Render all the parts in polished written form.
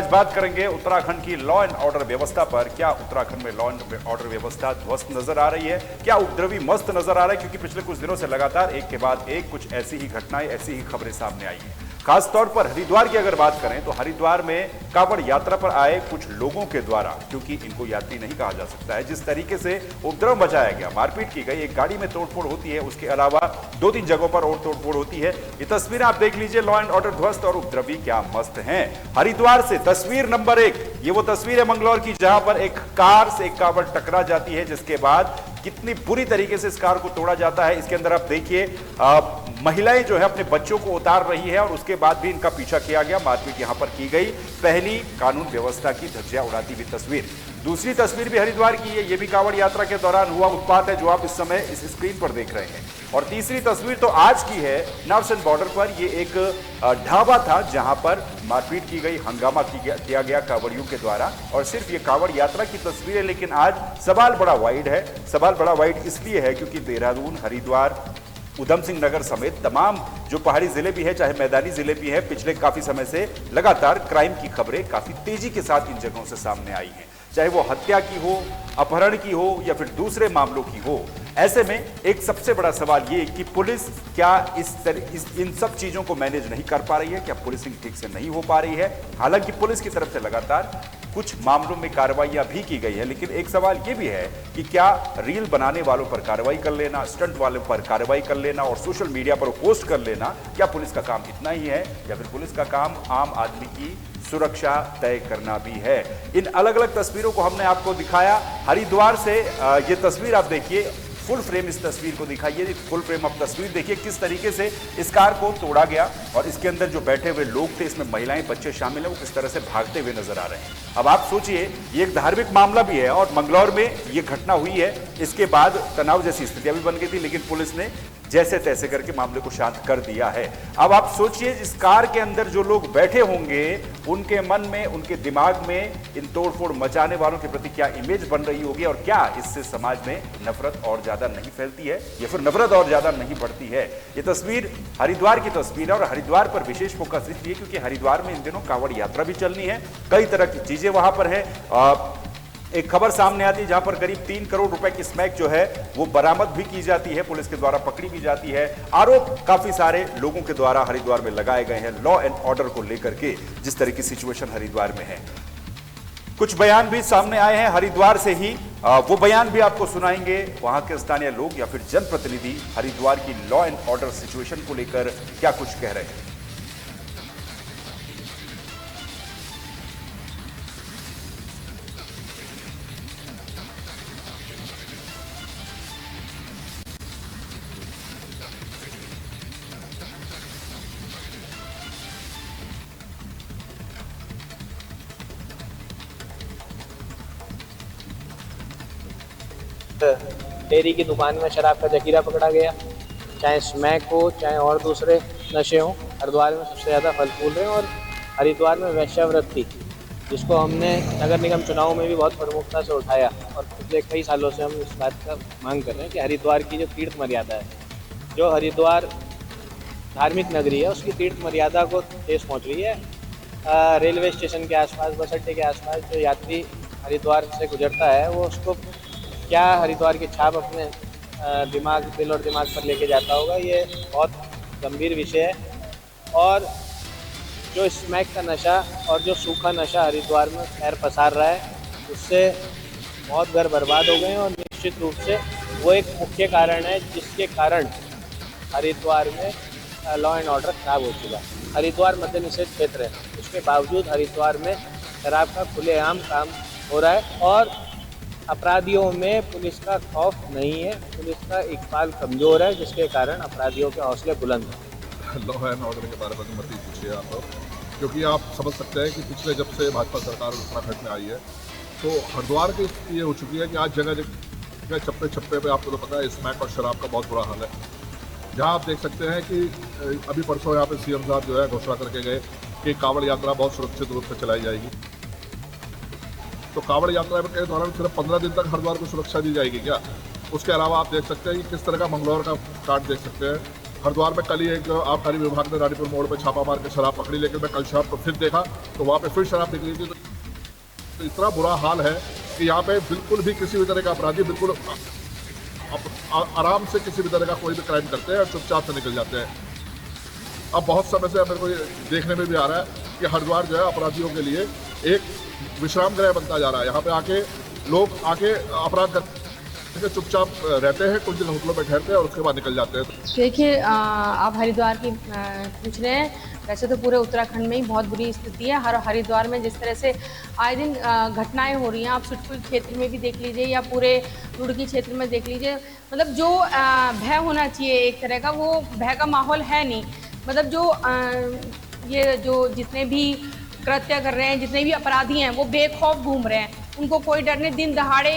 आज बात करेंगे उत्तराखंड की लॉ एंड ऑर्डर व्यवस्था पर। क्या उत्तराखंड में लॉ एंड ऑर्डर व्यवस्था ध्वस्त नजर आ रही है? क्या उपद्रवी मस्त नजर आ रहा है? क्योंकि पिछले कुछ दिनों से लगातार एक के बाद एक कुछ ऐसी ही घटनाएं, ऐसी ही खबरें सामने आई हैं। खासतौर पर हरिद्वार की अगर बात करें तो हरिद्वार में कांवड़ यात्रा पर आए कुछ लोगों के द्वारा, क्योंकि इनको यात्री नहीं कहा जा सकता है, जिस तरीके से उपद्रव मचाया गया, मारपीट की गई, एक गाड़ी में तोड़फोड़ होती है, उसके अलावा 2-3 जगहों पर और तोड़फोड़ होती है। ये तस्वीरें आप देख लीजिए, लॉ एंड ऑर्डर ध्वस्त और उपद्रवी क्या मस्त हैं। हरिद्वार से तस्वीर नंबर 1, ये वो तस्वीर है मंगलौर की जहां पर एक कार से एक कांवड़ टकरा जाती है, जिसके बाद कितनी बुरी तरीके से इस कार को तोड़ा जाता है। इसके अंदर आप देखिए महिलाएं जो है अपने बच्चों को उतार रही है और उसके बाद भी इनका पीछा किया गया, मारपीट यहां पर की गई। पहली कानून व्यवस्था की धज्जियां उड़ाती हुई तस्वीर। दूसरी तस्वीर भी हरिद्वार की है, ये भी कांवड़ यात्रा के दौरान हुआ उत्पात है जो आप इस समय इस स्क्रीन पर देख रहे हैं। और तीसरी तस्वीर तो आज की है, नरसन बॉर्डर पर ये एक ढाबा था जहां पर मारपीट की गई, हंगामा किया गया कांवड़ियों के द्वारा। और सिर्फ ये कांवड़ यात्रा की तस्वीर है, लेकिन आज सवाल बड़ा वाइड है। सवाल बड़ा वाइड इसलिए है क्योंकि देहरादून, हरिद्वार, उधम सिंह नगर समेत तमाम जो पहाड़ी जिले भी है, चाहे मैदानी जिले भी है, पिछले काफी समय से लगातार क्राइम की खबरें काफी तेजी के साथ इन जगहों से सामने आई हैं, चाहे वो हत्या की हो, अपहरण की हो या फिर दूसरे मामलों की हो। ऐसे में एक सबसे बड़ा सवाल ये कि पुलिस क्या इन सब चीजों को मैनेज नहीं कर पा रही है? क्या पुलिसिंग ठीक से नहीं हो पा रही है? हालांकि पुलिस की तरफ से लगातार कुछ मामलों में कार्रवाइयां भी की गई है, लेकिन एक सवाल यह भी है कि क्या रील बनाने वालों पर कार्रवाई कर लेना, स्टंट वालों पर कार्रवाई कर लेना और सोशल मीडिया पर पोस्ट कर लेना, क्या पुलिस का काम इतना ही है या फिर पुलिस का काम आम आदमी की सुरक्षा तय करना भी है? इन अलग अलग तस्वीरों को हमने आपको दिखाया। हरिद्वार से ये तस्वीर आप देखिए, फुल फ्रेम इस तस्वीर को दिखाइए, फुल फ्रेम अब तस्वीर देखिए किस तरीके से इस कार को तोड़ा गया और इसके अंदर जो बैठे हुए लोग थे, इसमें महिलाएं, बच्चे शामिल हैं, वो किस तरह से भागते हुए नजर आ रहे हैं। अब आप सोचिए, ये एक धार्मिक मामला भी है और मंगलौर में ये घटना हुई है, इसके बाद तनाव जैसी स्थितियां भी बन गई थी, लेकिन पुलिस ने जैसे तैसे करके मामले को शांत कर दिया है। अब आप सोचिए, इस कार के अंदर जो लोग बैठे होंगे, उनके मन में, उनके दिमाग में इन तोड़फोड़ मचाने वालों के प्रति क्या इमेज बन रही होगी और क्या इससे समाज में नफरत और ज्यादा नहीं फैलती है या फिर नफरत और ज्यादा नहीं बढ़ती है? ये तस्वीर हरिद्वार की तस्वीर है और हरिद्वार पर विशेष फोकस इसलिए क्योंकि हरिद्वार में इन दिनों कांवड़ यात्रा भी चलनी है, कई तरह की चीजें वहां पर है। एक खबर सामने आती है जहां पर करीब 3 करोड़ रुपए की स्मैक जो है वो बरामद भी की जाती है, पुलिस के द्वारा पकड़ी भी जाती है। आरोप काफी सारे लोगों के द्वारा हरिद्वार में लगाए गए हैं लॉ एंड ऑर्डर को लेकर के, जिस तरह की सिचुएशन हरिद्वार में है। कुछ बयान भी सामने आए हैं हरिद्वार से ही, वो बयान भी आपको सुनाएंगे। वहां के स्थानीय लोग या फिर जनप्रतिनिधि हरिद्वार की लॉ एंड ऑर्डर सिचुएशन को लेकर क्या कुछ कह रहे हैं। डेयरी की दुकान में शराब का जखीरा पकड़ा गया, चाहे स्मैक हो चाहे और दूसरे नशे हों। हरिद्वार में सबसे ज़्यादा फल फूल रहे हैं और हरिद्वार में वैश्यावृत्ति, जिसको हमने नगर निगम चुनाव में भी बहुत प्रमुखता से उठाया और पिछले कई सालों से हम इस बात का मांग कर रहे हैं कि हरिद्वार की जो तीर्थ मर्यादा है, जो हरिद्वार धार्मिक नगरी है, उसकी तीर्थ मर्यादा को ठेस पहुँच रही है। रेलवे स्टेशन के आसपास, बस अड्डे के आसपास जो यात्री हरिद्वार से गुजरता है, वो उसको क्या हरिद्वार की छाप अपने दिल और दिमाग पर लेके जाता होगा, ये बहुत गंभीर विषय है। और जो स्मैक का नशा और जो सूखा नशा हरिद्वार में पैर पसार रहा है, उससे बहुत घर बर्बाद हो गए हैं और निश्चित रूप से वो एक मुख्य कारण है जिसके कारण हरिद्वार में लॉ एंड ऑर्डर खराब हो चुका है। हरिद्वार मद्य निषेध क्षेत्र है, उसके बावजूद हरिद्वार में शराब का खुलेआम काम हो रहा है और अपराधियों में पुलिस का खौफ नहीं है, पुलिस का इकबाल कमज़ोर है, जिसके कारण अपराधियों के हौसले बुलंद हैं। लॉ एंड ऑर्डर के बारे में मत ही पूछिए आप, क्योंकि आप समझ सकते हैं कि पिछले जब से भाजपा सरकार उत्तराखंड में आई है तो हरिद्वार की स्थिति ये हो चुकी है कि आज जगह जगह चप्पे चप्पे पे आपको तो पता है स्मैक और शराब का बहुत बुरा हाल है। जहाँ आप देख सकते हैं कि अभी परसों यहाँ पे सीएम साहब जो है घोषणा करके गए कि कांवड़ यात्रा बहुत सुरक्षित रूप से चलाई जाएगी। तो कांवड़ यात्रा के दौरान सिर्फ 15 दिन तक हरिद्वार को सुरक्षा दी जाएगी क्या? उसके अलावा आप देख सकते हैं कि किस तरह का मंगलौर का कार्ड देख सकते हैं हरिद्वार में कल ही एक आबकारी विभाग ने रानीपुर मोड़ पे छापा मार के शराब पकड़ी, लेकिन मैं कल शाम को फिर देखा तो वहाँ पे फिर शराब निकली थी। तो इतना बुरा हाल है कि यहाँ पे बिल्कुल भी किसी भी तरह का अपराधी बिल्कुल आराम से किसी भी तरह का कोई भी क्राइम करते हैं और चुपचाप से निकल जाते हैं। अब बहुत समय से मेरे को ये देखने में भी आ रहा है कि हरिद्वार जो है अपराधियों के लिए एक विश्राम गृह बनता जा रहा है। यहाँ पे आके लोग अपराध करके चुपचाप रहते हैं, कुछ दिन होटलों में ठहरते हैं और उसके बाद निकल जाते हैं। देखिए, आप हरिद्वार की पूछ रहे हैं। वैसे तो पूरे उत्तराखंड में ही बहुत बुरी स्थिति है। हरिद्वार में जिस तरह से आए दिन घटनाएं हो रही हैं, आप सुटपुर क्षेत्र में भी देख लीजिए या पूरे रुड़की क्षेत्र में देख लीजिए, मतलब जो भय होना चाहिए एक तरह का, वो भय का माहौल है नहीं। मतलब ये जो जितने भी कृत्य कर रहे हैं, जितने भी अपराधी हैं, वो बेखौफ घूम रहे हैं, उनको कोई डर नहीं। दिन दहाड़े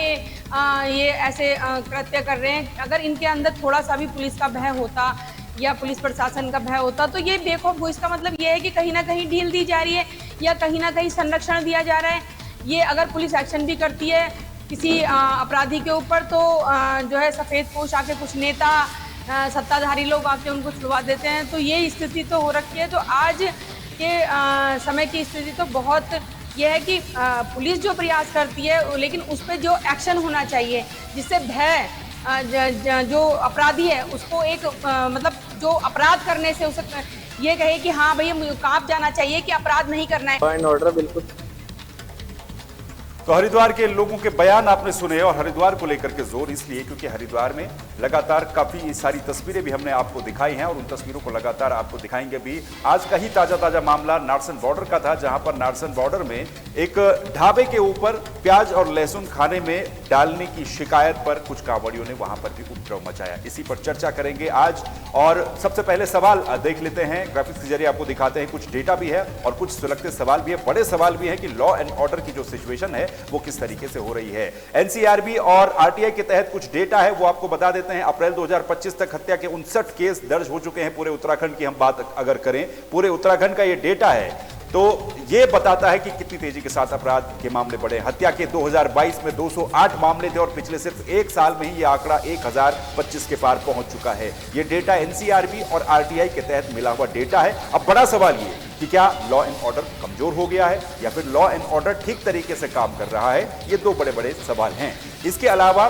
ये ऐसे कृत्य कर रहे हैं। अगर इनके अंदर थोड़ा सा भी पुलिस का भय होता या पुलिस प्रशासन का भय होता तो ये बेखौफ हो। इसका मतलब ये है कि कहीं ना कहीं ढील दी जा रही है या कहीं ना कहीं संरक्षण दिया जा रहा है। ये अगर पुलिस एक्शन भी करती है किसी अपराधी के ऊपर तो जो है सफ़ेद पोश आके कुछ नेता सत्ताधारी लोग आके उनको छुड़वा देते हैं। तो ये स्थिति तो हो रखी है। तो आज के समय की स्थिति तो बहुत ये है कि पुलिस जो प्रयास करती है, लेकिन उस पर जो एक्शन होना चाहिए जिससे भय जो अपराधी है उसको एक मतलब जो अपराध करने से उसे ये कहे कि हाँ भैया मुझे कांप जाना चाहिए कि अपराध नहीं करना है। लॉ एंड ऑर्डर बिल्कुल। तो हरिद्वार के लोगों के बयान आपने सुने और हरिद्वार को लेकर के जोर इसलिए क्योंकि हरिद्वार में लगातार काफी सारी तस्वीरें भी हमने आपको दिखाई हैं और उन तस्वीरों को लगातार आपको दिखाएंगे भी। आज का ही ताजा मामला नारसन बॉर्डर का था, जहां पर नारसन बॉर्डर में एक ढाबे के ऊपर प्याज और लहसुन खाने में डालने की शिकायत पर कुछ कांवड़ियों ने वहां पर भी उपद्रव मचाया। इसी पर चर्चा करेंगे आज। और सबसे पहले सवाल देख लेते हैं, ग्राफिक्स के जरिए आपको दिखाते हैं। कुछ डेटा भी है और कुछ सुलगते सवाल भी है, बड़े सवाल भी है कि लॉ एंड ऑर्डर की जो सिचुएशन है वो किस तरीके से हो रही है। एनसीआरबी और आरटीआई के तहत कुछ डेटा है वो आपको बता देते हैं। अप्रैल 2025 तक हत्या के 59 केस दर्ज हो चुके हैं। पूरे उत्तराखंड की हम बात अगर करें, पूरे उत्तराखंड का ये डेटा है तो ये बताता है कि कितनी तेजी के साथ अपराध के मामले बढ़े। हत्या के 2022 में 208 मामले थे और पिछले सिर्फ एक साल में ही ये आंकड़ा 1025 के पार पहुंच चुका है। ये डेटा एनसीआरबी और आरटीआई के तहत मिला हुआ डेटा है। अब बड़ा सवाल ये कि क्या लॉ एंड ऑर्डर कमजोर हो गया है या फिर लॉ एंड ऑर्डर ठीक तरीके से काम कर रहा है, ये दो बड़े बड़े सवाल हैं। इसके अलावा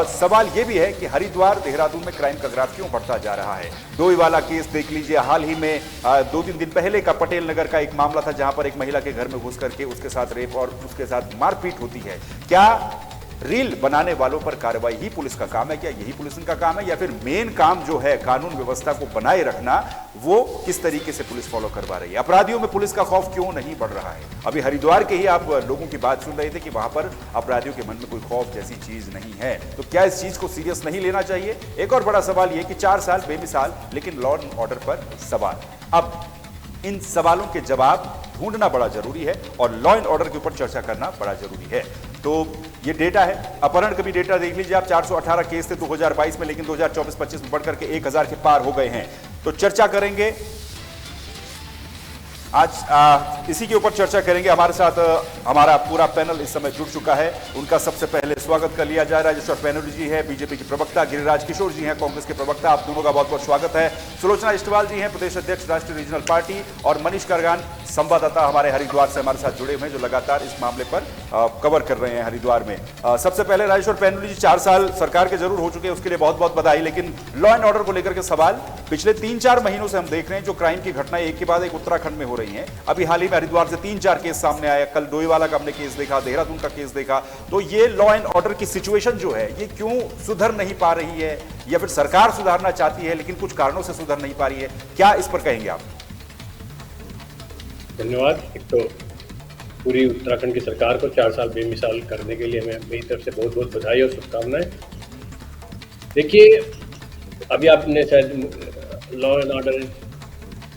सवाल ये भी है कि हरिद्वार देहरादून में क्राइम का ग्राफ क्यों बढ़ता जा रहा है। डोईवाला केस देख लीजिए, हाल ही में 2-3 दिन पहले का पटेल नगर का एक मामला था जहां पर एक महिला के घर में घुस करके उसके साथ रेप और उसके साथ मारपीट होती है। क्या रील बनाने वालों पर कार्रवाई ही पुलिस का काम है? क्या यही पुलिस का काम है या फिर मेन काम जो है कानून व्यवस्था को बनाए रखना, वो किस तरीके से पुलिस फॉलो करवा रही है? अपराधियों में पुलिस का खौफ क्यों नहीं बढ़ रहा है? अभी हरिद्वार के ही आप लोगों की बात सुन रहे थे कि वहां पर अपराधियों के मन में कोई खौफ जैसी चीज नहीं है। तो क्या इस चीज को सीरियस नहीं लेना चाहिए? एक और बड़ा सवाल यह कि 4 साल बेमिसाल, लेकिन लॉ एंड ऑर्डर पर सवाल। अब इन सवालों के जवाब ढूंढना बड़ा जरूरी है और लॉ एंड ऑर्डर के ऊपर चर्चा करना बड़ा जरूरी है। तो ये डेटा है, अपहरण का भी डेटा देख लीजिए आप। 418 केस थे 2022 में, लेकिन 2024-25 में बढ़कर के 1000 के पार हो गए हैं। तो चर्चा करेंगे आज, इसी के ऊपर चर्चा करेंगे। हमारे साथ हमारा पूरा पैनल इस समय जुड़ चुका है। उनका सबसे पहले स्वागत कर लिया जाए। राजेश्वर पैनोली जी हैं, बीजेपी के प्रवक्ता, गिरिराज किशोर जी हैं, कांग्रेस के प्रवक्ता। आप दोनों का बहुत बहुत स्वागत है। सुलोचना इस्टवाल जी हैं, प्रदेश अध्यक्ष राष्ट्रीय रीजनल पार्टी, और मनीष करगान संवाददाता हमारे हरिद्वार से हमारे साथ जुड़े हुए हैं, जो लगातार इस मामले पर कवर कर रहे हैं हरिद्वार में। सबसे पहले राजेश्वर पैनोली जी, 4 साल सरकार के जरूर हो चुके हैं, उसके लिए बहुत बहुत बधाई। लेकिन लॉ एंड ऑर्डर को लेकर के सवाल पिछले 3-4 महीनों से हम देख रहे हैं, जो क्राइम की घटनाएं एक के बाद एक उत्तराखंड में हो रही हैं। अभी हाल ही में हरिद्वार से 3-4 केस सामने आया, कल डोईवाला का हमने केस देखा, देहरादून का केस देखा। तो ये लॉ एंड ऑर्डर की सिचुएशन जो है ये क्यों सुधर नहीं पा रही है, या फिर सरकार सुधारना चाहती है लेकिन कुछ कारणों से सुधर नहीं पा रही है? क्या इस पर कहेंगे आप? धन्यवाद। एक तो पूरी उत्तराखंड की सरकार को 4 साल बेमिसाल करने के लिए हमें मेरी तरफ से बहुत बहुत बधाई और शुभकामनाएं। देखिए, अभी आपने शायद लॉ एंड ऑर्डर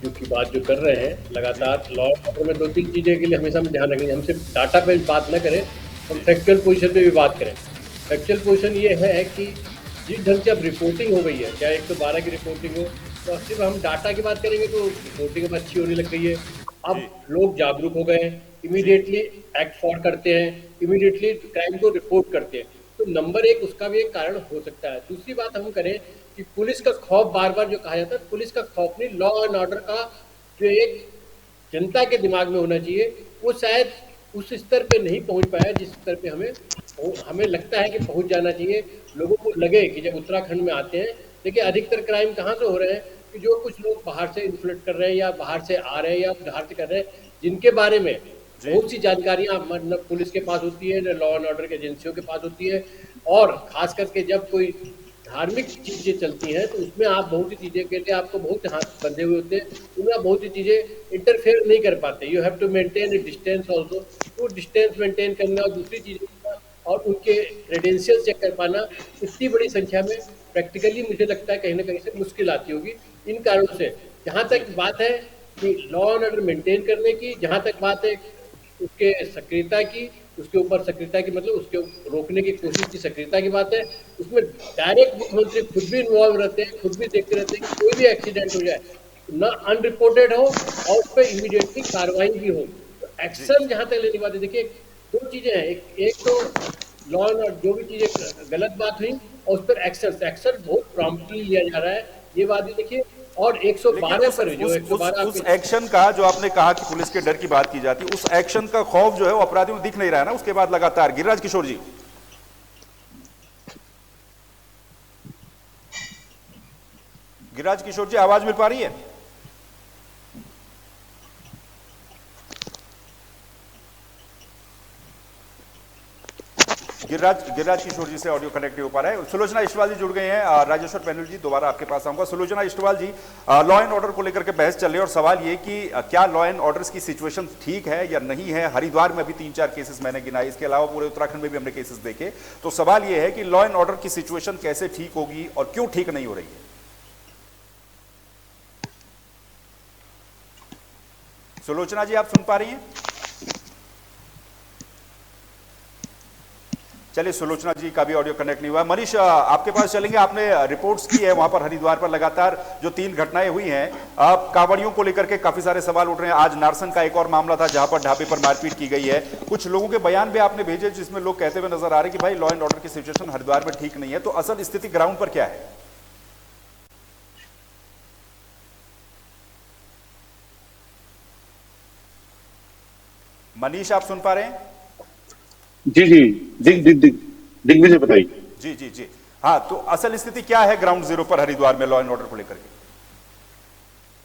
की बात जो कर रहे हैं, लगातार लॉ एंड ऑर्डर में 2-3 चीज़ें के लिए हमेशा में ध्यान रखेंगे। हम सिर्फ डाटा पे बात न करें, हम फैक्चुअल पोजीशन पे भी बात करें। फैक्चुअल पोजीशन ये है कि जिस ढंग से अब रिपोर्टिंग हो गई है, चाहे 112 की रिपोर्टिंग हो, तो सिर्फ हम डाटा की बात करेंगे तो रिपोर्टिंग अब अच्छी होने लग गई है। अब लोग जागरूक हो गए हैं, इमीडिएटली एक्ट फॉर करते हैं, इमीडिएटली क्राइम को रिपोर्ट करते हैं। तो नंबर 1 उसका भी एक कारण हो सकता है। दूसरी बात हम करें कि पुलिस का खौफ, बार बार जो कहा जाता है पुलिस का खौफ नहीं, लॉ एंड ऑर्डर का जो एक जनता के दिमाग में होना चाहिए, वो शायद उस स्तर पे नहीं पहुंच पाया जिस स्तर पे हमें लगता है कि पहुंच जाना चाहिए। लोगों को लगे कि जब उत्तराखंड में आते हैं, देखिए अधिकतर क्राइम कहाँ से हो रहे हैं कि जो कुछ लोग बाहर से इन्फ्लुएंस कर रहे हैं या बाहर से आ रहे हैं या बाहर से कर रहे हैं, जिनके बारे में बहुत सी जानकारियां मतलब पुलिस के पास होती है, लॉ एंड ऑर्डर की एजेंसियों के पास होती है, और खास करके जब कोई धार्मिक चीजें चलती हैं तो उसमें आप बहुत सी चीजें के लिए आपको बहुत हाथ बंधे हुए होते हैं, उनमें आप बहुत सी चीजें इंटरफेयर नहीं कर पाते। You have to maintain a distance also, तो डिस्टेंस मेंटेन करना और दूसरी चीजें और उनके क्रेडेंशियल चेक कर पाना इतनी बड़ी संख्या में प्रैक्टिकली मुझे लगता है कहीं ना कहीं से मुश्किल आती होगी। इन कारणों से जहाँ तक बात है कि लॉ एंड ऑर्डर मेंटेन करने की, जहाँ तक बात है उसके सक्रियता की, उसके ऊपर सक्रियता की मतलब उसके रोकने की कोशिश की सक्रियता की बात है, उसमें डायरेक्ट मुख्यमंत्री खुद भी इन्वॉल्व रहते हैं, खुद भी देखते रहते हैं कि कोई भी एक्सीडेंट हो जाए ना अनरिपोर्टेड हो और उस पर इमीडिएटली कार्रवाई भी हो। तो एक्शन जहाँ तक लेने की बात है, देखिए दो चीजें हैं, एक तो लॉ एंड ऑर्डर जो भी चीजें गलत बात हुई और उस पर एक्शन बहुत प्रॉम्प्टली लिया जा रहा है, ये बात भी देखिए। और 112 पर जो 112 उस एक्शन का जो आपने कहा कि पुलिस के डर की बात की जाती है, उस एक्शन का खौफ जो है वो अपराधियों में दिख नहीं रहा है ना उसके बाद लगातार। गिरिराज किशोर जी, गिरिराज किशोर जी आवाज मिल पा रही है? गिरिराज किशोर जी से ऑडियो कनेक्ट नहीं हो पा रहा है। सुलोचना इस्टवाल जी जुड़ गए हैं। राजेश्वर पैनल जी दोबारा आपके पास आऊंगा। सुलोचना इस्टवाल जी, लॉ एंड ऑर्डर को लेकर के बहस चल रही है और सवाल ये कि क्या लॉ एंड ऑर्डर की सिचुएशन ठीक है या नहीं है। हरिद्वार में अभी 3-4 केसेस मैंने गिनाए, इसके अलावा पूरे उत्तराखंड में भी हमने केसेस देखे। तो सवाल ये है कि लॉ एंड ऑर्डर की सिचुएशन कैसे ठीक होगी और क्यों ठीक नहीं हो रही है। सुलोचना जी, आप सुन पा रही हैं? चलिए, सुलोचना जी का भी ऑडियो कनेक्ट नहीं हुआ। मनीष, आपके पास चलेंगे। आपने रिपोर्ट्स की है वहां पर हरिद्वार पर लगातार जो 3 घटनाएं हुई हैं, कांवड़ियों को लेकर के काफी सारे सवाल उठ रहे हैं। आज नारसन का एक और मामला था जहां पर ढाबे पर मारपीट की गई है। कुछ लोगों के बयान भी आपने भेजे जिसमें लोग कहते हुए नजर आ रहे हैं कि भाई लॉ एंड ऑर्डर की सिचुएशन हरिद्वार में ठीक नहीं है। तो असल स्थिति ग्राउंड पर क्या है? मनीष, आप सुन पा रहे हैं? जी जी, दिग्विजय बताइए। जी जी जी, हाँ, तो असल स्थिति क्या है ग्राउंड जीरो पर हरिद्वार में लॉ एंड ऑर्डर को लेकर के?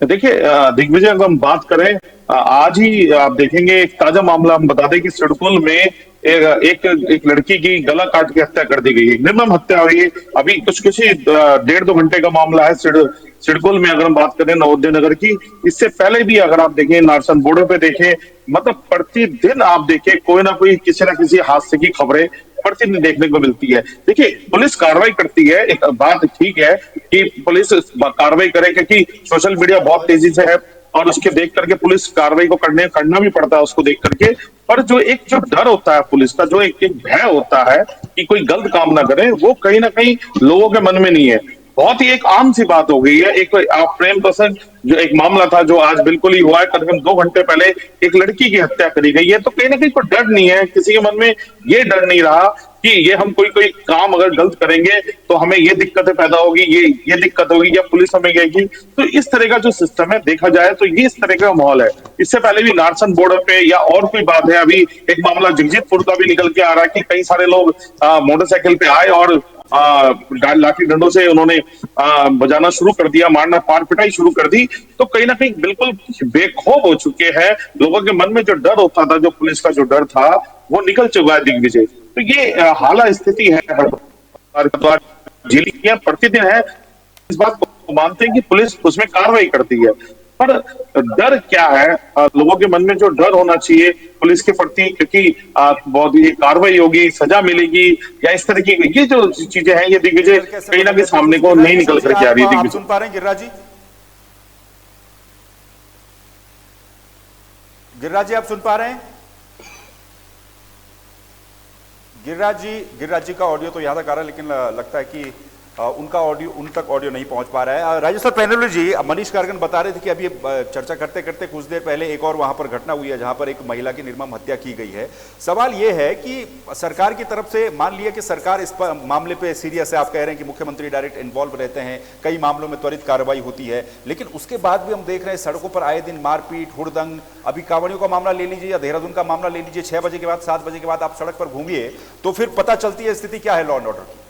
देखिए दिग्विजय, अगर हम बात करें, आज ही आप देखेंगे एक ताजा मामला हम बता दें कि सिडकुल में एक लड़की की गला काट के हत्या कर दी गई है, निर्मम हत्या हुई है। अभी कुछ 1.5-2 घंटे का मामला है सिडकुल में। अगर हम बात करें नवोदय नगर की, इससे पहले भी अगर आप देखें नारसन बॉर्डर पे देखें, मतलब प्रतिदिन आप देखें कोई ना कोई किसी ना किसी हादसे की खबरें प्रतिदिन देखने को मिलती है। देखिए पुलिस कार्रवाई करती है, एक बात ठीक है कि पुलिस कार्रवाई करे क्योंकि सोशल मीडिया बहुत तेजी से है और उसके देख करके पुलिस कार्रवाई को करना भी पड़ता है उसको देख करके। पर जो डर होता है पुलिस का, जो एक भय होता है कि कोई गलत काम ना करे, वो कहीं ना कहीं लोगों के मन में नहीं है। बहुत ही एक आम सी बात हो गई है। एक आप प्रेम प्रसंग जो एक मामला था जो आज बिल्कुल ही हुआ है, करीबन 2 घंटे पहले एक लड़की की हत्या करी गई है। तो कहीं ना कहीं कोई डर नहीं है, किसी के मन में ये डर नहीं रहा कि ये हम कोई काम अगर गलत करेंगे तो हमें ये दिक्कतें पैदा होगी, ये दिक्कत होगी या पुलिस हमें कहेगी। तो इस तरह का जो सिस्टम है देखा जाए तो ये इस तरह का माहौल है। इससे पहले भी नारसन बॉर्डर पे या और कोई बात है, अभी एक मामला जगजीतपुर का भी निकल के आ रहा है कि कई सारे लोग मोटरसाइकिल पे आए और लाठी डंडों से उन्होंने बजाना शुरू कर दिया, मारना मार पिटाई शुरू कर दी। तो कहीं ना कहीं बिल्कुल बेखौफ हो चुके हैं। लोगों के मन में जो डर होता था, जो पुलिस का जो डर था, वो निकल चुका है दिग्विजय। तो ये हालात स्थिति है हरिद्वार जिले की प्रतिदिन है। इस बात को मानते हैं कि पुलिस उसमें कार्रवाई करती है, पर डर क्या है लोगों के मन में, जो डर होना चाहिए पुलिस के प्रति, क्योंकि बहुत ही कार्रवाई होगी, सजा मिलेगी या इस तरह की ये जो चीजें हैं, ये दिग्विजय कहीं ना कहीं सामने को नहीं निकल करके आ रही है। सुन पा रहे हैं गिरिराज जी? गिरिराज जी, आप सुन पा रहे हैं? गिरिराज जी का ऑडियो तो यहां तक आ रहा है, लेकिन लगता है कि उनका ऑडियो उन तक ऑडियो नहीं पहुंच पा रहा है। राजेश सर, पैनल जी, मनीष कारगन बता रहे थे कि अभी चर्चा करते करते कुछ देर पहले एक और वहां पर घटना हुई है जहां पर एक महिला की निर्मम हत्या की गई है। सवाल यह है कि सरकार की तरफ से, मान लिया कि सरकार इस पर मामले पे सीरियस है, आप कह रहे हैं कि मुख्यमंत्री डायरेक्ट इन्वॉल्व रहते हैं, कई मामलों में त्वरित कार्रवाई होती है, लेकिन उसके बाद भी हम देख रहे हैं सड़कों पर आए दिन मारपीट, हुड़दंग। अभी कांवड़ियों का मामला ले लीजिए या देहरादून का मामला ले लीजिए, 6 बजे के बाद 7 बजे के बाद आप सड़क पर घूमिए तो फिर पता चलती है स्थिति क्या है लॉ एंड ऑर्डर की।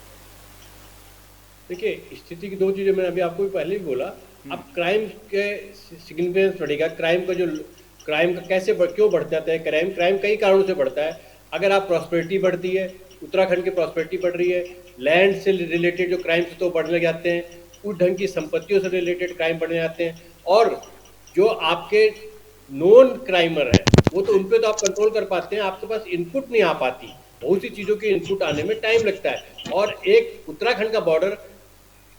देखिए, स्थिति की दो चीजें मैंने अभी आपको भी पहले भी बोला। अब क्राइम के सिग्निफिकेंस बढ़ेगा, क्राइम का कैसे क्यों बढ़ जाता है क्राइम कई कारणों से बढ़ता है। अगर आप प्रॉस्पेरिटी बढ़ती है, उत्तराखंड की प्रॉस्पेरिटी बढ़ रही है, लैंड से रिलेटेड जो क्राइम्स तो बढ़ने जाते हैं, उस ढंग की संपत्तियों से रिलेटेड क्राइम बढ़ने जाते हैं, और जो आपके नॉन क्राइमर है वो तो उन पे तो आप कंट्रोल कर पाते हैं, आपके पास इनपुट नहीं आ पाती, बहुत सी चीजों की इनपुट आने में टाइम लगता है। और एक उत्तराखंड का बॉर्डर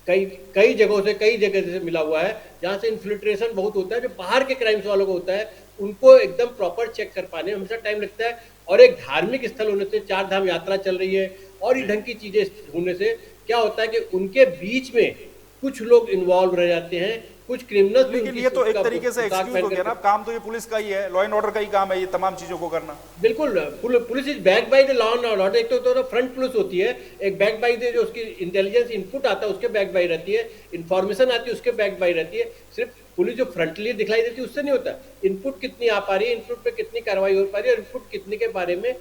कई जगहों से कई जगह से मिला हुआ है जहां से इन्फिल्ट्रेशन बहुत होता है, जो बाहर के क्राइम्स वालों को होता है उनको एकदम प्रॉपर चेक कर पाने में हमेशा टाइम लगता है। और एक धार्मिक स्थल होने से, 4 धाम यात्रा चल रही है और ये ढंग की चीजें होने से क्या होता है कि उनके बीच में कुछ लोग इन्वॉल्व रह जाते हैं, कुछ क्रिमिनल्स भी। लेकिन ये तो एक तरीके से एक्सक्यूज हो गया ना, काम तो ये पुलिस का ही है, लॉ एंड ऑर्डर का ही काम है ये तमाम चीजों को करना। बिल्कुल, police is back by the law and order. एक तो फ्रंट पुलिस होती है, एक बैक बाय जो उसकी इंटेलिजेंस इनपुट आता है उसके बैक बाय रहती है, इंफॉर्मेशन आती है उसके बैक बाय रहती है। सिर्फ पुलिस जो फ्रंटली दिखलाई देती है उससे नहीं होता, इनपुट कितनी आ पा रही है, इनपुट पे कितनी कार्रवाई हो पा रही है, और इनपुट कितने के बारे में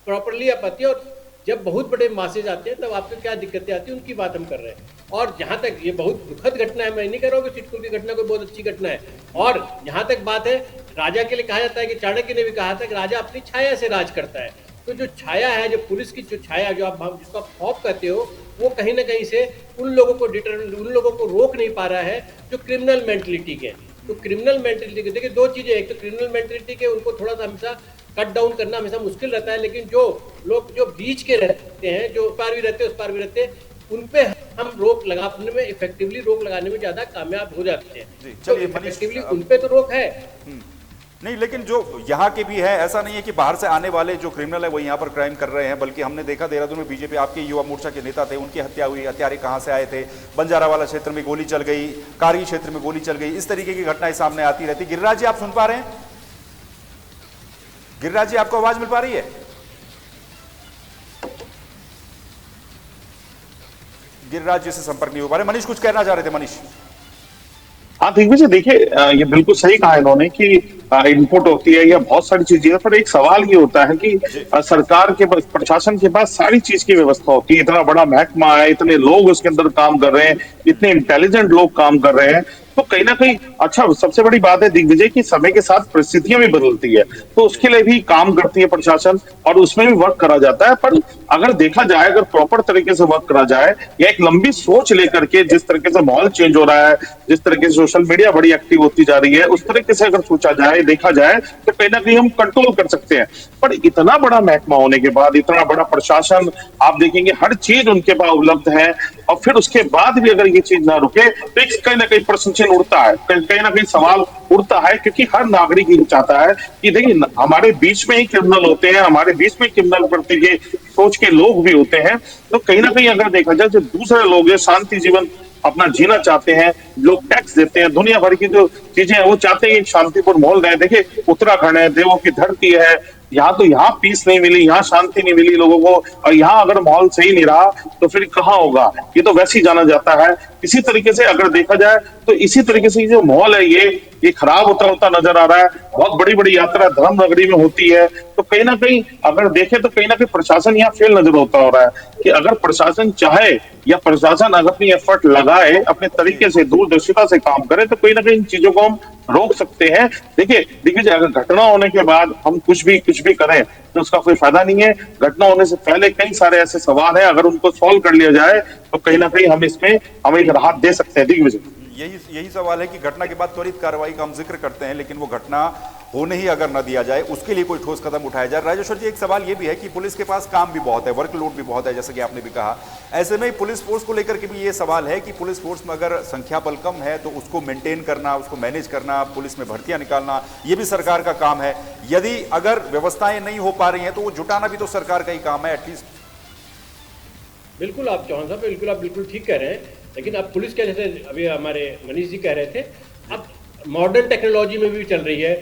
प्रॉपरली आ पाती है। और जब बहुत बड़े मासेज आते हैं तब आपको क्या दिक्कतें आती हैं उनकी बात हम कर रहे हैं। और जहां तक ये बहुत दुखद घटना है, मैं नहीं कह रहा हूँ कि सिटकुल की घटना कोई बहुत अच्छी घटना है। और जहां तक बात है, राजा के लिए कहा जाता है कि चाणक्य ने भी कहा था कि राजा अपनी छाया से राज करता है। तो जो छाया है, जो पुलिस की जो छाया, जो आप जिसको आप खौफ कहते हो, वो कहीं ना कहीं से उन लोगों को रोक नहीं पा रहा है जो क्रिमिनल मेंटलिटी के। तो क्रिमिनल मेंटलिटी के देखिए 2 चीजें, एक तो क्रिमिनल मेंटलिटी के उनको थोड़ा सा हमेशा कट डाउन करना हमेशा मुश्किल रहता है, लेकिन जो लोग जो बीच के रहते हैं, जो पार भी रहते हैं उस पार भी रहते हैं, उन पे हम रोक लगाने में, इफेक्टिवली रोक लगाने में ज्यादा कामयाब हो जाते हैं। तो इफेक्टिवली उन पे तो रोक है नहीं, लेकिन जो यहाँ के भी है, ऐसा नहीं है कि बाहर से आने वाले जो क्रिमिनल है वो यहाँ पर क्राइम कर रहे हैं, बल्कि हमने देखा देहरादून में बीजेपी, आपके युवा मोर्चा के नेता थे, उनकी हत्या हुई, हत्यारे कहाँ से आए थे, बंजारावाला क्षेत्र में गोली चल गई, कारगिल क्षेत्र में गोली चल गई, इस तरीके की घटनाएं सामने आती रहती। गिरिराज जी, आप सुन पा रहे हैं? गिरिराज जी, आपको आवाज मिल पा रही है? गिरिराज जी से संपर्क नहीं हो पा रहे। मनीष कुछ कहना चाह रहे थे, मनीष? हाँ दिग्विजय, देखिए ये बिल्कुल सही कहा इन्होंने कि इनपुट होती है या बहुत सारी चीजें, पर एक सवाल ये होता है कि सरकार के पास, प्रशासन के पास सारी चीज की व्यवस्था होती है, इतना बड़ा महकमा है, इतने लोग उसके अंदर काम कर रहे हैं, इतने इंटेलिजेंट लोग काम कर रहे हैं, तो कहीं ना कहीं अच्छा सबसे बड़ी बात है दिग्विजय की समय के साथ परिस्थितियां भी बदलती है, तो उसके लिए भी काम करती है प्रशासन और उसमें भी वर्क करा जाता है। पर अगर देखा जाए, अगर प्रॉपर तरीके से वर्क करा जाए या एक लंबी सोच लेकर के, जिस तरीके से माहौल चेंज हो रहा है, जिस तरीके से सोशल मीडिया बड़ी एक्टिव होती जा रही है, उस तरीके से अगर सोचा जाए, देखा जाए, तो कहीं ना कहीं हम कंट्रोल कर सकते हैं। पर इतना बड़ा महकमा होने के बाद, इतना बड़ा प्रशासन, आप देखेंगे हर चीज उनके पास उपलब्ध है, और फिर उसके बाद भी अगर ये चीज ना रुके तो कहीं ना कहीं प्रश्न चिन्ह उठता है, कहीं ना कहीं सवाल उठता है, क्योंकि हर नागरिक ये चाहता है कि देखिए हमारे बीच में ही क्रिमिनल होते हैं, हमारे बीच में क्रिमिनल प्रति के सोच के लोग भी होते हैं, तो कहीं ना कहीं अगर देखा जाए जो दूसरे लोग हैं शांति जीवन अपना जीना चाहते हैं, लोग टैक्स देते हैं, दुनिया भर की जो चीजें हैं वो चाहते हैं शांतिपूर्ण माहौल रहे। देखिए उत्तराखंड है, देवों की धरती है, यहाँ पीस नहीं मिली, यहाँ शांति नहीं मिली लोगों को, और यहाँ अगर माहौल सही नहीं रहा तो फिर कहाँ होगा, ये तो वैसे ही जाना जाता है। इसी तरीके से अगर देखा जाए तो इसी तरीके से जो माहौल है ये खराब होता नजर आ रहा है। बहुत बड़ी बड़ी यात्रा धर्म नगरी में होती है, तो कहीं ना कहीं अगर देखें तो कहीं ना कहीं प्रशासन यहाँ फेल नजर होता हो रहा है कि अगर प्रशासन चाहे या प्रशासन अगर अपनी एफर्ट लगाए, अपने तरीके से दूरदर्शिता से काम करे, तो कहीं ना कहीं इन चीजों को हम रोक सकते हैं। देखिए अगर घटना होने के बाद हम कुछ भी करें तो उसका कोई फायदा नहीं है। घटना होने से पहले कई सारे ऐसे सवाल है, अगर उनको सॉल्व कर लिया जाए तो कहीं ना कहीं हम इसमें हमें एक राहत दे सकते हैं। दिग्विजय, यही सवाल है कि घटना के बाद त्वरित कार्रवाई का हम जिक्र करते हैं, लेकिन वो घटना होने ही अगर न दिया जाए उसके लिए कोई ठोस कदम उठाया जाए। राजेश्वर जी, एक सवाल ये भी है कि पुलिस के पास काम भी बहुत है, वर्कलोड भी बहुत है, जैसे कि आपने भी कहा। ऐसे में पुलिस फोर्स को लेकर के भी ये सवाल है कि पुलिस फोर्स में अगर संख्या बल कम है तो उसको मेंटेन करना, उसको मैनेज करना, पुलिस में भर्तियां निकालना, ये भी सरकार का काम है। यदि अगर व्यवस्थाएं नहीं हो पा रही हैं तो वो जुटाना भी तो सरकार का ही काम है। एटलीस्ट बिल्कुल आप चौहान साहब बिल्कुल ठीक कह रहे हैं, लेकिन अब पुलिस क्या, जैसे अभी हमारे मनीष जी कह रहे थे, अब मॉडर्न टेक्नोलॉजी में भी चल रही है,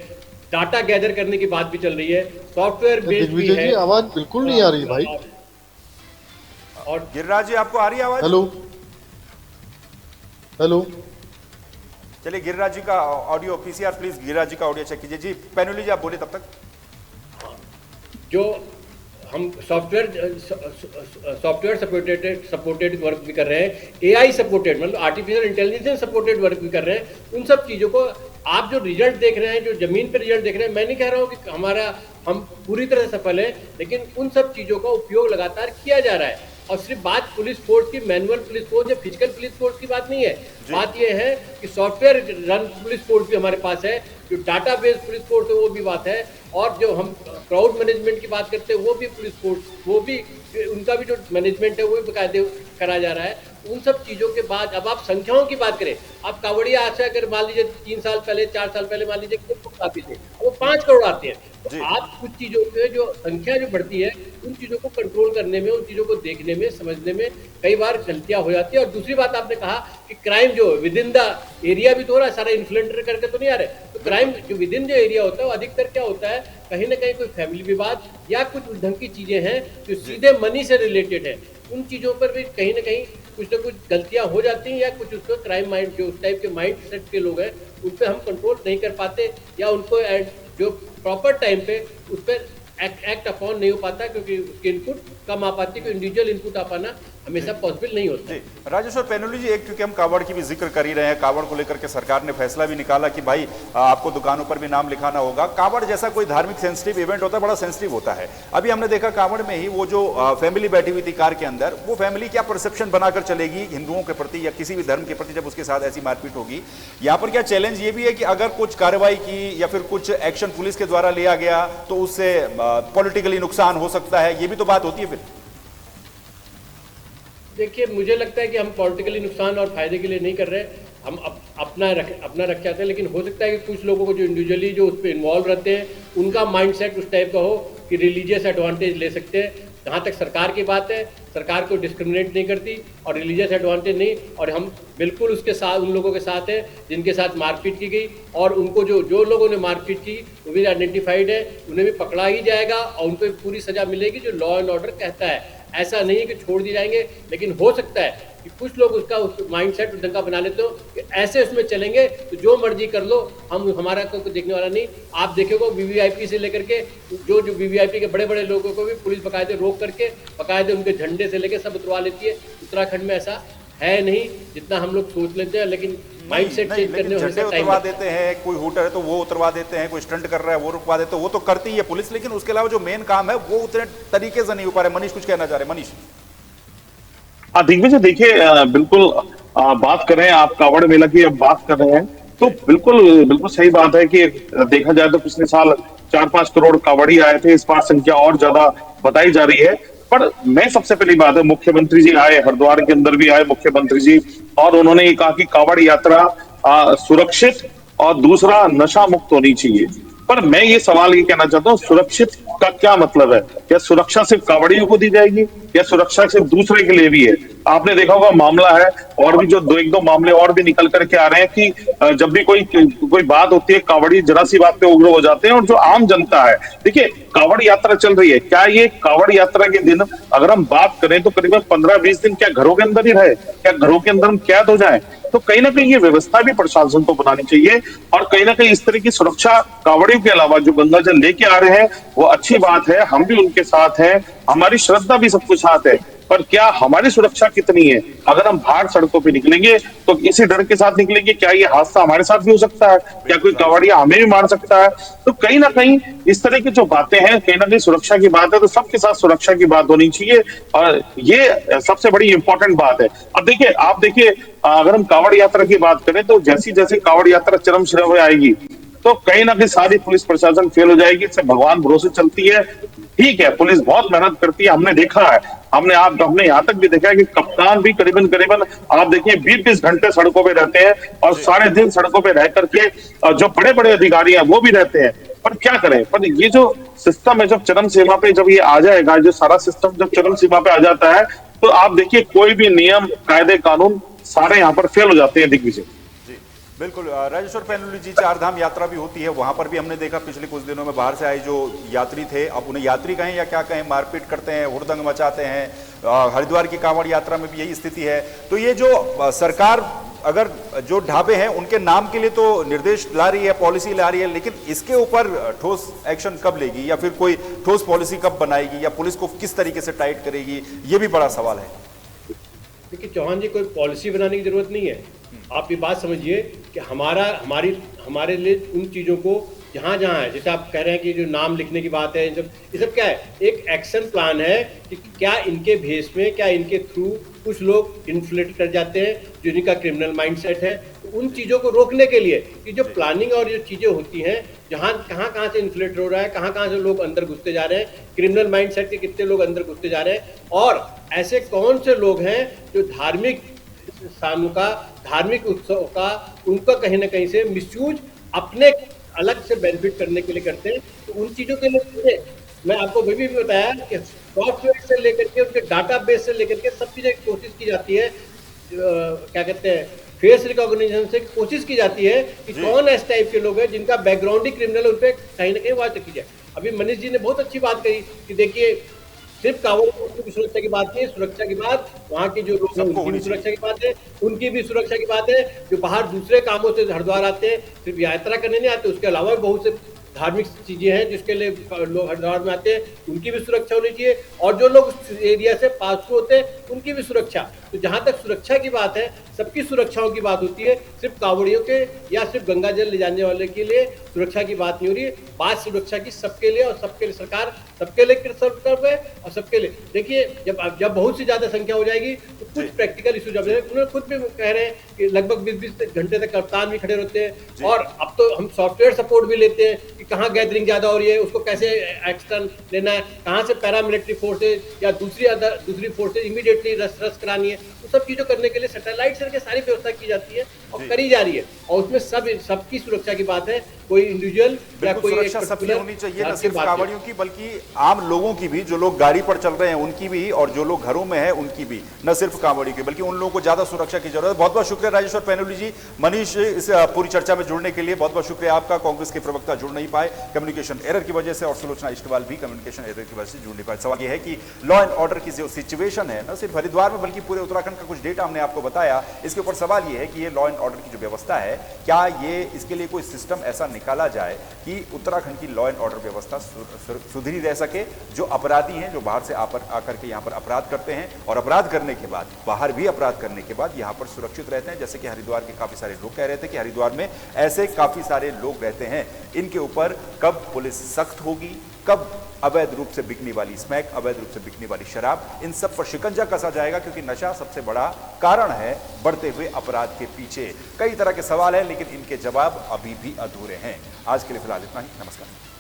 डाटा गैदर करने की बात भी चल रही है, सॉफ्टवेयर बेस्ड भी है। आवाज बिल्कुल नहीं आ रही भाई। और गिरिराज जी आपको आ रही है आवाज? हेलो हेलो, चलिए गिरिराज जी का audio, PCR please Giriraj ji का ऑडियो चेक कीजिए। जी पैनुली जी आप बोलिए तब तक। जो हम सॉफ्टवेयर सपोर्टेड वर्क भी कर रहे हैं, एआई सपोर्टेड मतलब आर्टिफिशियल इंटेलिजेंस सपोर्टेड वर्क भी कर रहे हैं, उन सब चीज़ों को आप जो रिजल्ट देख रहे हैं, जो जमीन पर रिजल्ट देख रहे हैं, मैं नहीं कह रहा हूँ कि हम पूरी तरह से सफल हैं, लेकिन उन सब चीज़ों का उपयोग लगातार किया जा रहा है। और सिर्फ बात पुलिस फोर्स की, मैनुअल पुलिस फोर्स या फिजिकल पुलिस फोर्स की बात नहीं है, बात यह है कि सॉफ्टवेयर रन पुलिस फोर्स भी हमारे पास है, जो डाटा बेस्ड पुलिस फोर्स है वो भी बात है, और जो हम क्राउड मैनेजमेंट की बात करते हैं वो भी पुलिस फोर्स, वो भी उनका भी जो मैनेजमेंट है वो भी बाकायदे करा जा रहा है। उन सब चीज़ों के बाद अब आप संख्याओं की बात करें, आप कांवड़िया आज से अगर मान लीजिए 3 साल पहले 4 साल पहले मान लीजिए कितने लोग आते थे, वो 5 करोड़ आते हैं। तो आप कुछ चीज़ों पे जो संख्या जो बढ़ती है, उन चीज़ों को कंट्रोल करने में, उन चीज़ों को देखने में, समझने में कई बार गलतियां हो जाती है। और दूसरी बात आपने कहा कि क्राइम जो विद इन द एरिया भी तो हो रहा है, सारा इन्फ्लुएंसर करके तो नहीं आ रहे, तो क्राइम जो विद इन जो एरिया होता है वो अधिकतर क्या होता है, कहीं ना कहीं कोई फैमिली विवाद या कुछ उस ढंग की चीजें हैं जो सीधे मनी से रिलेटेड है, उन चीजों पर भी कहीं ना कहीं कुछ ना कुछ गलतियां हो जाती हैं, या कुछ उसको क्राइम माइंड जो उस टाइप के माइंड सेट के लोग हैं उन पर हम कंट्रोल नहीं कर पाते, या उनको जो प्रॉपर टाइम पे उस पर एक्ट अपॉन नहीं हो पाता, क्योंकि उसके इनपुट कम आ पाती है, इंडिविजुअल इनपुट आ पाना हमेशा पॉसिबल नहीं होता। जी राजेश्वर पैनुली जी, एक क्योंकि हम कावड़ की भी जिक्र कर ही रहे हैं, कावड़ को लेकर के सरकार ने फैसला भी निकाला कि भाई आपको दुकानों पर भी नाम लिखाना होगा। कावड़ जैसा कोई धार्मिक सेंसिटिव इवेंट होता है, बड़ा सेंसिटिव होता है। अभी हमने देखा कावड़ में ही वो जो फैमिली बैठी हुई थी कार के अंदर, वो फैमिली क्या परसेप्शन बनाकर चलेगी हिंदुओं के प्रति या किसी भी धर्म के प्रति जब उसके साथ ऐसी मारपीट होगी। यहाँ पर क्या चैलेंज ये भी है कि अगर कुछ कार्रवाई की या फिर कुछ एक्शन पुलिस के द्वारा लिया गया तो उससे पॉलिटिकली नुकसान हो सकता है, ये भी तो बात होती है फिर। देखिए मुझे लगता है कि हम पॉलिटिकली नुकसान और फायदे के लिए नहीं कर रहे, हम अपना रख जाते हैं, लेकिन हो सकता है कि कुछ लोगों को जो इंडिविजुअली जो उस पर इन्वॉल्व रहते हैं उनका माइंडसेट उस टाइप का हो कि रिलीजियस एडवांटेज ले सकते हैं। जहाँ तक सरकार की बात है, सरकार को डिस्क्रिमिनेट नहीं करती और रिलीजियस एडवांटेज नहीं, और हम बिल्कुल उसके साथ उन लोगों के साथ हैं जिनके साथ मारपीट की गई, और उनको जो लोगों ने मारपीट की वो भी आइडेंटिफाइड है, उन्हें भी पकड़ा ही जाएगा और उनको पूरी सजा मिलेगी जो लॉ एंड ऑर्डर कहता है। ऐसा नहीं है कि छोड़ दिए जाएंगे, लेकिन हो सकता है कि कुछ लोग उसका माइंडसेट उस ढंग का बना लेते हो कि ऐसे उसमें चलेंगे तो जो मर्जी कर लो, हमारा कोई देखने वाला नहीं। आप देखोगे वीवीआईपी से लेकर के जो वीवीआईपी के बड़े बड़े लोगों को भी पुलिस बाकायदे रोक करके बाकायदे उनके झंडे से लेकर सब उतरवा लेती है। उत्तराखंड में ऐसा है नहीं जितना हम लोग सोच लेते हैं, लेकिन माइंडसेट चेंज करने में झंडे उतरवा देते हैं, कोई हुटर है तो वो उतरवा देते हैं, कोई स्टंट कर रहा है वो रुकवा देते हैं, वो तो करती है पुलिस, लेकिन उसके अलावा जो मेन काम है वो उतने तरीके से नहीं हो पा रहे। मनीष कुछ कहना चाह रहे हैं? मनीष दिग्विजय देखिए, बिल्कुल बात करें आप कावड़ मेला की अब बात कर रहे हैं तो बिल्कुल सही बात है कि देखा जाए तो पिछले साल 4-5 करोड़ कावड़ी आए थे, इस बार संख्या और ज्यादा बताई जा रही है। पर मैं सबसे पहली बात है, मुख्यमंत्री जी आए, हरिद्वार के अंदर भी आए मुख्यमंत्री जी, और उन्होंने ये कहा कि कावड़ यात्रा सुरक्षित और दूसरा नशा मुक्त होनी चाहिए। पर मैं ये सवाल ये कहना चाहता हूँ, सुरक्षित का क्या मतलब है? क्या सुरक्षा सिर्फ कावड़ियों को दी जाएगी या सुरक्षा सिर्फ दूसरे के लिए भी है? आपने देखा होगा मामला है, और भी जो एक दो मामले और भी निकल करके आ रहे हैं कि जब भी कोई बात होती है, कावड़ी जरा सी बात पे उग्र हो जाते हैं, और जो आम जनता है, देखिए कावड़ यात्रा चल रही है, क्या ये कावड़ यात्रा के दिन अगर हम बात करें तो करीबन 15-20 दिन क्या घरों के अंदर ही रहे? क्या घरों के अंदर हम कैद हो जाएं? तो कहीं ना कहीं ये व्यवस्था भी प्रशासन को बनानी चाहिए, और कहीं ना कहीं इस तरह की सुरक्षा कावड़ियों के अलावा जो गंगा जल लेके आ रहे हैं वो अच्छी बात है, हम भी उनके साथ हैं, हमारी श्रद्धा भी सबके साथ है। पर क्या हमारी सुरक्षा कितनी है? अगर हम बाहर सड़कों पे निकलेंगे तो इसी डर के साथ निकलेंगे, क्या ये हादसा हमारे साथ भी हो सकता है? क्या कोई कावड़िया हमें भी मार सकता है? तो कहीं ना कहीं इस तरह की जो बातें हैं, कहीं ना कहीं सुरक्षा की बात है तो सबके साथ सुरक्षा की बात होनी चाहिए, और ये सबसे बड़ी इंपॉर्टेंट बात है। अब देखिए, आप देखिए, अगर हम कावड़ यात्रा की बात करें तो जैसी जैसे कावड़ यात्रा चरम सिरे में आएगी तो कहीं ना कहीं सारी पुलिस प्रशासन फेल हो जाएगी, इससे भगवान भरोसे चलती है। ठीक है, पुलिस बहुत मेहनत करती है, हमने देखा है, हमने यहाँ तक भी देखा है कि कप्तान भी करीबन आप देखिए 20-20 घंटे सड़कों पे रहते हैं, और सारे दिन सड़कों पे रह करके जो बड़े बड़े अधिकारी हैं वो भी रहते हैं, पर क्या करें, पर ये जो सिस्टम है जब चरम सीमा पे जब ये आ जाएगा, जो सारा सिस्टम जब चरम सीमा पे आ जाता है, तो आप देखिए कोई भी नियम कायदे कानून सारे यहाँ पर फेल हो जाते हैं दिग्विजय। जी बिल्कुल। राजेश्वर पैनुली जी, चार धाम यात्रा भी होती है, वहां पर भी हमने देखा पिछले कुछ दिनों में बाहर से आए जो यात्री थे, अब उन्हें यात्री कहें या क्या कहें, मारपीट करते हैं, हुड़दंग मचाते हैं। हरिद्वार की कांवड़ यात्रा में भी यही स्थिति है। तो ये जो सरकार अगर जो ढाबे हैं उनके नाम के लिए तो निर्देश ला रही है, पॉलिसी ला रही है, लेकिन इसके ऊपर ठोस एक्शन कब लेगी या फिर कोई ठोस पॉलिसी कब बनाएगी या पुलिस को किस तरीके से टाइट करेगी, ये भी बड़ा सवाल है। देखिए चौहान जी, कोई पॉलिसी बनाने की जरूरत नहीं है। आप ये बात समझिए कि हमारे लिए उन चीज़ों को जहाँ जहाँ है, जैसे आप कह रहे हैं कि जो नाम लिखने की बात है, ये सब क्या है, एक एक्शन प्लान है कि क्या इनके भेस में, क्या इनके थ्रू कुछ लोग इन्फ्लेट कर जाते हैं जो इनका क्रिमिनल माइंडसेट है। तो उन चीज़ों को रोकने के लिए कि जो प्लानिंग और जो चीज़ें होती हैं, जहाँ कहाँ से इन्फ्लेट हो रहा है, कहाँ से लोग अंदर घुसते जा रहे हैं, क्रिमिनल माइंडसेट के कितने लोग अंदर घुसते जा रहे हैं, और ऐसे कौन से लोग हैं जो धार्मिक स्थानों का, धार्मिक उत्सव का, उनका कहीं ना कहीं से मिसयूज अपने अलग से बेनिफिट करने के लिए करते हैं। तो उन चीज़ों के लिए मैं आपको भी बताया कि सॉफ्टवेयर से लेकर के उनके डाटाबेस से लेकर के सब चीज़ें कोशिश की जाती है, क्या कहते हैं, फेस रिकॉग्निशन से कोशिश की जाती है कि कौन इस टाइप के लोग हैं जिनका बैकग्राउंड ही क्रिमिनल, उन पर कहीं ना कहीं वाच रखी जाए। अभी मनीष जी ने बहुत अच्छी बात कही कि देखिए सिर्फ कांवड़ की सुरक्षा की बात नहीं है, सुरक्षा की बात वहाँ के जो लोग हैं उनकी भी सुरक्षा की बात है, उनकी भी सुरक्षा की बात है। जो बाहर दूसरे कामों से हरिद्वार आते हैं, सिर्फ यात्रा करने नहीं आते, उसके अलावा बहुत से धार्मिक चीजें हैं जिसके लिए लोग हरिद्वार में आते हैं, उनकी भी सुरक्षा होनी चाहिए। और जो लोग उस एरिया से पास थ्रू होते हैं उनकी भी सुरक्षा। तो जहाँ तक सुरक्षा की बात है, सबकी सुरक्षाओं की बात होती है, सिर्फ कांवड़ियों के या सिर्फ गंगा जल ले जाने वाले के लिए सुरक्षा की बात नहीं हो रही है। बात सुरक्षा की सबके लिए, और सबके लिए सरकार सबके लिए कर्तव्य है, और सबके लिए। देखिए जब बहुत सी ज्यादा संख्या हो जाएगी तो कुछ प्रैक्टिकल इशू जब उन्होंने खुद भी कह रहे हैं कि लगभग 20-20 घंटे तक कप्तान भी खड़े रहते हैं, और अब तो हम सॉफ्टवेयर सपोर्ट भी लेते हैं कि कहाँ गैदरिंग ज्यादा हो रही है, उसको कैसे एक्शन लेना है, कहाँ से पैरामिलिट्री फोर्सेज या दूसरी फोर्सेज इमीडिएटली रस करानी है। तो सब चीजों करने के लिए सैटेलाइट से सारी व्यवस्था की जाती है और करी जा रही है, और उसमें सबकी सुरक्षा की बात है। कोई इंडिविजुअल या कोई सुरक्षा सबकी होनी चाहिए, न सिर्फ कांवड़ियों की बल्कि आम लोगों की भी, जो लोग गाड़ी पर चल रहे हैं उनकी भी, और जो लोग घरों में हैं उनकी भी, न सिर्फ कांवड़ियों की बल्कि उन लोगों को ज्यादा सुरक्षा की जरूरत है। बहुत बहुत शुक्रिया राजेश्वर पैनुली जी, मनीष, इस पूरी चर्चा में जुड़ने के लिए बहुत बहुत शुक्रिया आपका। कांग्रेस के प्रवक्ता जुड़ नहीं पाए कम्युनिकेशन एरर की वजह से, और सुलोचना इस्टवाल भी कम्युनिकेशन एरर की वजह से जुड़ नहीं पाए। सवाल यह है कि लॉ एंड ऑर्डर की जो सिचुएशन है, न सिर्फ हरिद्वार में बल्कि पूरे उत्तराखंड का कुछ डेटा हमने आपको बताया, इसके ऊपर सवाल यह है कि ये लॉ एंड ऑर्डर की जो व्यवस्था है, क्या ये इसके लिए कोई सिस्टम ऐसा निकाला जाए कि उत्तराखंड की लॉ एंड ऑर्डर व्यवस्था सुधरी रह सके। जो अपराधी हैं, जो बाहर से आकर के यहाँ पर अपराध करते हैं, और अपराध करने के बाद, बाहर भी अपराध करने के बाद यहाँ पर सुरक्षित रहते हैं, जैसे कि हरिद्वार के काफी सारे लोग कह रहे थे कि हरिद्वार में ऐसे काफी सारे लोग रहते हैं। इनके ऊपर कब पुलिस सख्त होगी, कब अवैध रूप से बिकने वाली स्मैक, अवैध रूप से बिकने वाली शराब, इन सब पर शिकंजा कसा जाएगा, क्योंकि नशा सबसे बड़ा कारण है बढ़ते हुए अपराध के पीछे। कई तरह के सवाल हैं, लेकिन इनके जवाब अभी भी अधूरे हैं। आज के लिए फिलहाल इतना ही। नमस्कार।